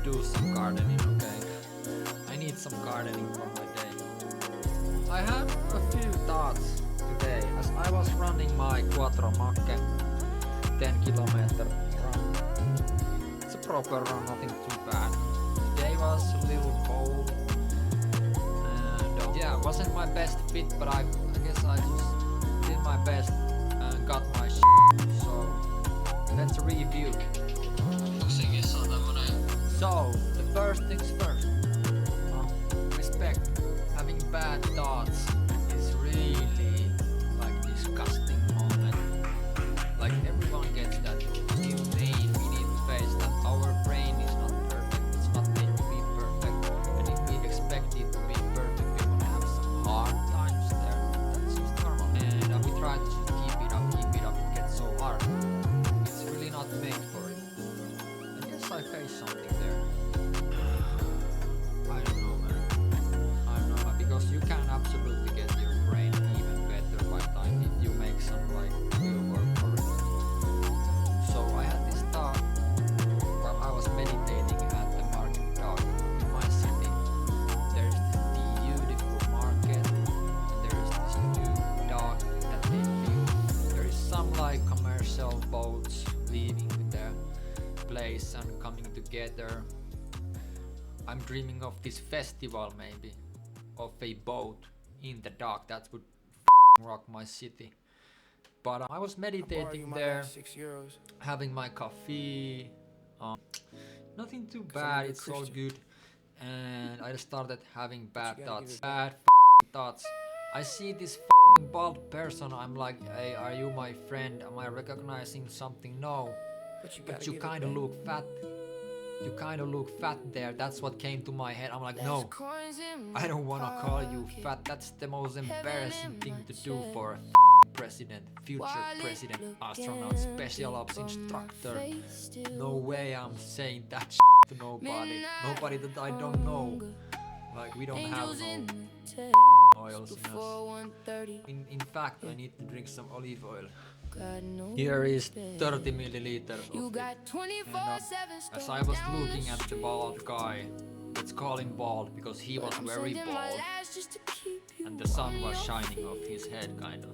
do some gardening, okay? I need some gardening for my day. I had a few thoughts today as I was running my Quattro Macche 10 kilometer run. It's a proper run, nothing too bad. Today was a little cold and yeah, wasn't my best fit, but I guess I just did my best and got my so let's review. So the first things first, respect. Having bad thoughts is really like disgusting moment. Like everyone gets that. In pain, we need to face that our brain is not perfect. It's not meant to be perfect. And if we expect it to be perfect, we're gonna have some hard times there. That's just normal. And we try to just keep it up. It gets so hard. It's really not made for it. I guess I faced something there. I don't know, man. Because you can absolutely get your brain even better by time if you make some like real work for it. So I had this thought while I was meditating at the market dock in my city. There's this beautiful market and there's this new dock that they built. There is some like commercial boats leaving their place and coming together. I'm dreaming of this festival maybe, of a boat in the dock. That would rock my city. But I was meditating there, having my coffee. Nothing too bad, it's all good. And I started having bad thoughts. Thoughts. I see this bald person. I'm like, hey, are you my friend? Am I recognizing something? No. But you kind of look fat. You kind of look fat there. That's what came to my head. I'm like, no, I don't want to call you fat. That's the most embarrassing thing to do for a president, future president, astronaut, special ops instructor. No way I'm saying that to nobody. Nobody that I don't know. Like, we don't have no oils in us. In fact, I need to drink some olive oil. Here is 30 milliliters of it. And as I was looking at the bald guy, let's call him bald because he was very bald and the sun was shining off his head kind of.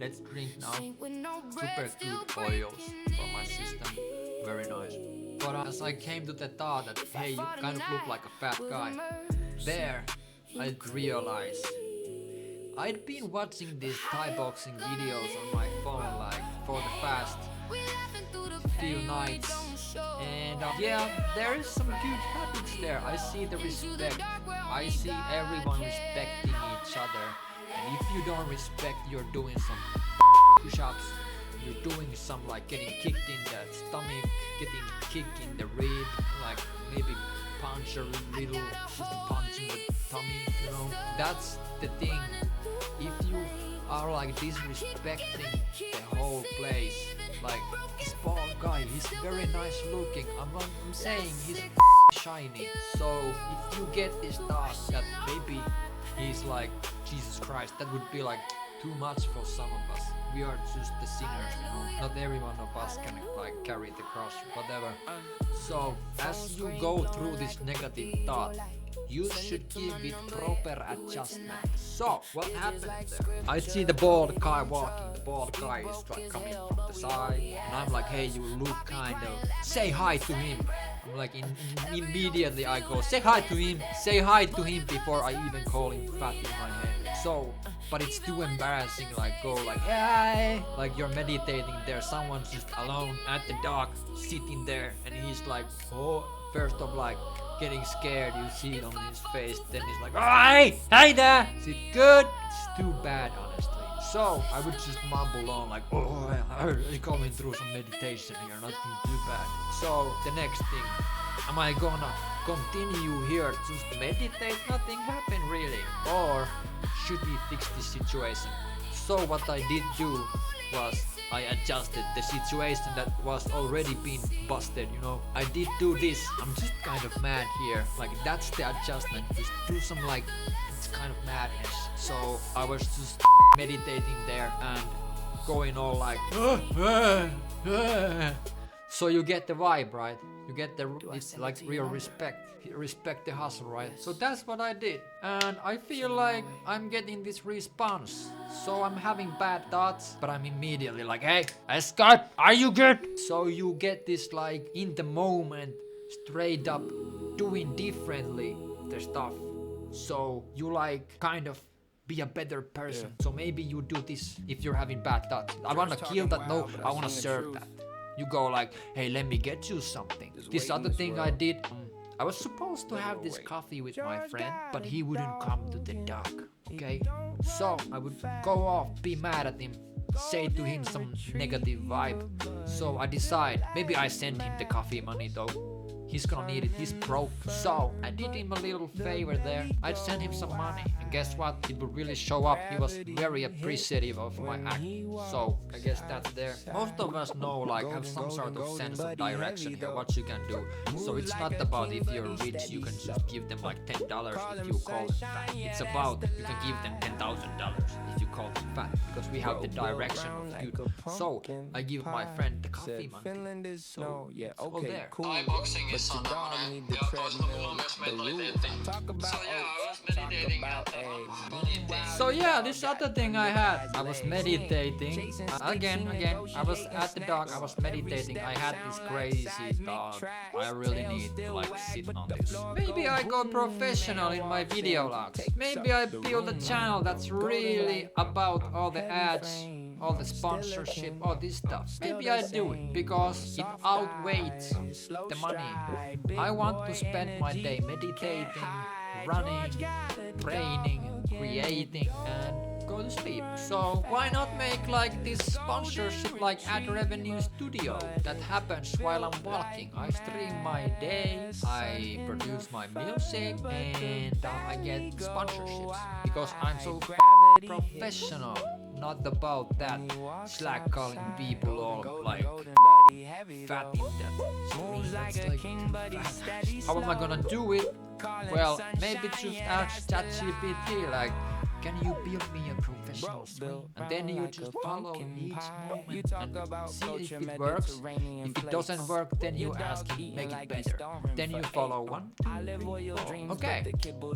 Let's drink now. Super good oils for my system, very nice. But as I came to the thought that hey, you kind of look like a fat guy, there I realized I'd been watching these Thai boxing videos on my phone like for the past few nights, and yeah, there is some good habits there. I see the respect. I see everyone respecting each other, and if you don't respect, you're doing some push-ups, you're doing some like getting kicked in the stomach, getting kicked in the rib, like maybe punch a little, just punching the tummy, you know. That's the thing. If you are like disrespecting the whole place, like this bald guy, he's very nice looking. I'm saying he's shiny. So if you get this thought that maybe he's like Jesus Christ, that would be like too much for some of us. We are just the sinners, you know. Not every one of us can like carry the cross, whatever. So as you go through this negative thought, you should give it proper adjustment. So, what happened there? I see the bald guy walking. The bald guy is like coming from the side, and I'm like, hey, you look kind of. Say hi to him. I'm like, immediately I go, say hi to him. Say hi to him before I even call him fat in my head. So, but it's too embarrassing. Like, go like, hey, like you're meditating there. Someone's just alone at the dock, sitting there, and he's like, oh, first of like. Getting scared, you see it on his face, then he's like, hey there, is it good? It's too bad, honestly. So I would just mumble on like, oh, I'm going through some meditation here, nothing too bad. So the next thing, am I gonna continue here just meditate, nothing happened really, or should we fix this situation? So what I did do was I adjusted the situation that was already been busted, you know. I did do this. I'm just kind of mad here. Like that's the adjustment. Just do some like it's kind of madness. So I was just meditating there and going all like so you get the vibe, right? You get it's like real respect the hustle, right? So that's what I did, and I feel like I'm getting this response. So I'm having bad thoughts, but I'm immediately like, hey Scott, are you good? So you get this like in the moment, straight up doing differently the stuff. So you like kind of be a better person. So maybe you do this if you're having bad thoughts. I wanna kill that, no, I wanna serve that. You go like, hey, let me get you something. This other thing I did, I was supposed to have this coffee with my friend, but he wouldn't come to the dock, okay? So I would go off, be mad at him, say to him some negative vibe. So I decide, maybe I send him the coffee money though. He's gonna need it, he's broke. So I did him a little favor there. I'd send him some money, and guess what? It would really show up. He was very appreciative of my act. So I guess that's there. Most of us know, like, have some sort of sense of direction here, what you can do. So it's not about if you're rich, you can just give them like $10 if you call them fat. It's about you can give them $10,000 if you call them fat, because we have the direction of good. So I give my friend the coffee money. So it's all there. Boxing is on ja toisella mulla on myös mentaliteetti. So yeah, I was meditating So yeah, this other thing I had, I was meditating. Again, I was at the dock, I was meditating. I had this crazy thought. I really need to like sit on this. Maybe I go professional in my video logs. Maybe I build a channel that's really about all the ads, all the sponsorship, all this stuff. Maybe I do it because it outweighs the money. I want to spend my day meditating, running, training, creating, and go to sleep. So why not make like this sponsorship like ad revenue studio that happens while I'm walking? I stream my day, I produce my music, and I get sponsorships because I'm so professional. Not about that slack calling people all like fat in that screen. That's like fat. How am I gonna do it? Well, maybe just ask ChatGPT like, can you build me a professional screen? And then you just follow each moment and see if it works. If it doesn't work, then you ask him, make it better. Then you follow 1, 2, 3, 4. Okay,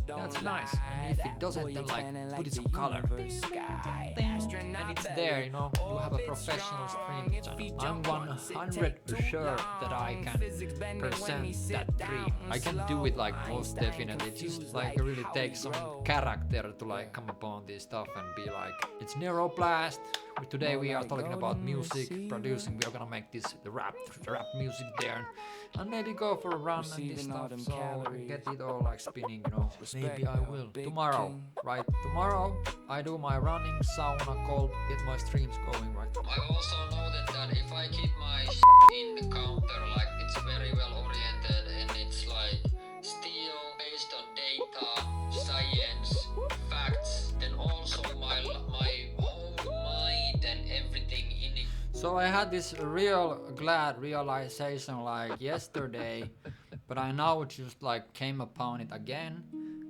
that's nice. And if it doesn't, then like put it some color. And it's there, you know, you have a professional streaming channel. I'm 100% sure that I can present that dream. I can do it like most definitely. Just like really take some character to like come upon this stuff and be like, it's Neuroblast. Today we are talking about music, producing. We are gonna make this the rap music there, and maybe go for a run and this stuff. So get it all like spinning, you know. Maybe I will tomorrow, right? Tomorrow I do my running, sauna, cold, get my streams going, right? I also know that if I keep my in the counter, like it's very well oriented and it's like still based on data, science, facts, then also my whole mind and everything in it. So I had this real glad realization like yesterday, but I now just like came upon it again.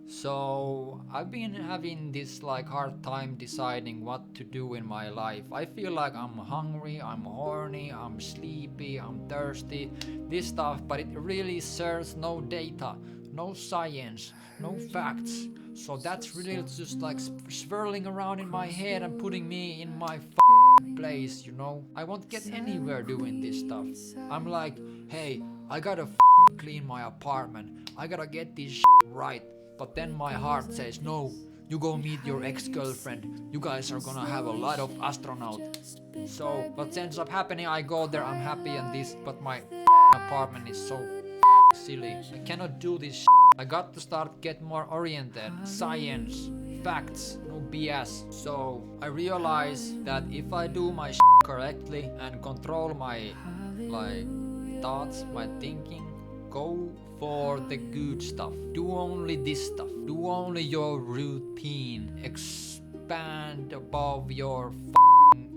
So I've been having this like hard time deciding what to do in my life. I feel like I'm hungry, I'm horny, I'm sleepy, I'm thirsty, this stuff, but it really serves no data, no science, no facts. So that's really just like swirling around in my head and putting me in my place, you know. I won't get anywhere doing this stuff. I'm like, hey, I gotta clean my apartment, I gotta get this right. But then my heart says, no, you go meet your ex-girlfriend, you guys are gonna have a lot of astronauts. So what ends up happening, I go there, I'm happy and this, but my apartment is so silly. I cannot do this. I got to start get more oriented, science, facts, no BS. So I realize that if I do my correctly and control my like thoughts, my thinking, go for the good stuff. Do only this stuff. Do only your routine. Expand above your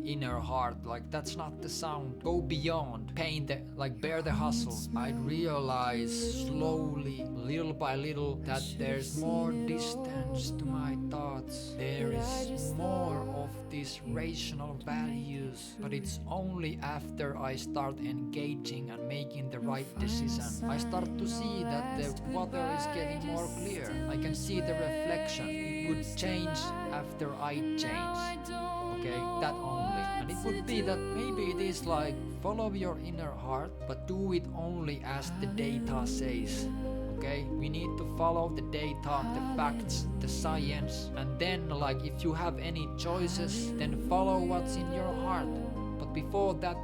inner heart. Like that's not the sound. Go beyond. Pain the bear the hustle. I realize slowly, little by little, that there's more distance to my thoughts. There is more of these rational values, but it's only after I start engaging and making the right decision. I start to see that the water is getting more clear. I can see the reflection. It would change after I change. Okay, that only. And it would be that maybe it is like follow your inner heart, but do it only as the data says. Okay, we need to follow the data, the facts, the science, and then like if you have any choices, then follow what's in your heart. But before that,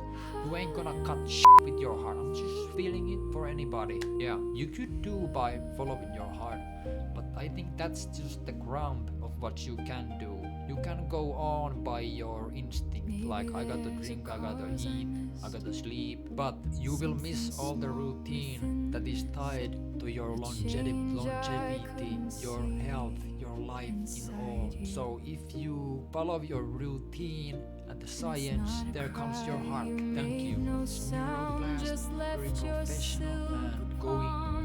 you ain't gonna cut shit with your heart. I'm just feeling it for anybody. Yeah, you could do by following your heart, but I think that's just the ground of what you can do. You can go on by your instinct, like I gotta drink, I gotta eat, I gotta sleep, but you will miss all the routine that is tied to your longevity, your health, your life in all. So if you follow your routine and the science, there comes your heart. Thank you. It's Neuroclass, very professional and going